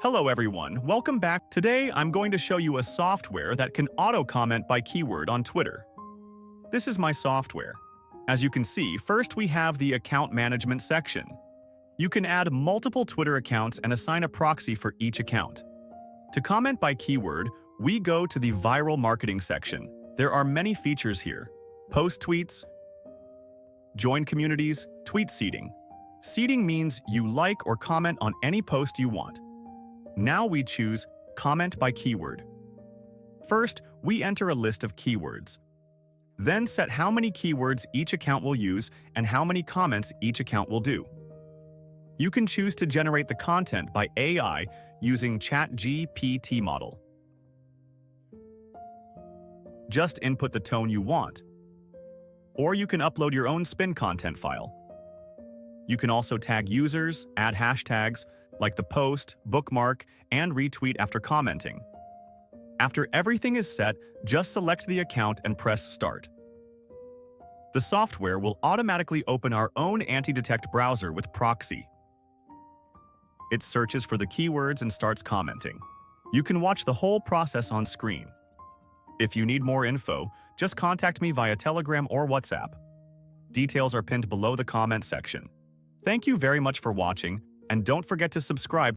Hello everyone, welcome back. Today I'm going to show you a software that can auto-comment by keyword on Twitter. This is my software. As you can see, first we have the account management section. You can add multiple Twitter accounts and assign a proxy for each account. To comment by keyword, we go to the viral marketing section. There are many features here. Post tweets, join communities, tweet seeding. Seeding means you like or comment on any post you want. Now we choose Comment by Keyword. First, we enter a list of keywords. Then set how many keywords each account will use and how many comments each account will do. You can choose to generate the content by AI using ChatGPT model. Just input the tone you want. Or you can upload your own spin content file. You can also tag users, add hashtags, like the post, bookmark, and retweet after commenting. After everything is set, just select the account and press Start. The software will automatically open our own anti-detect browser with proxy. It searches for the keywords and starts commenting. You can watch the whole process on screen. If you need more info, just contact me via Telegram or WhatsApp. Details are pinned below the comment section. Thank you very much for watching, and don't forget to subscribe.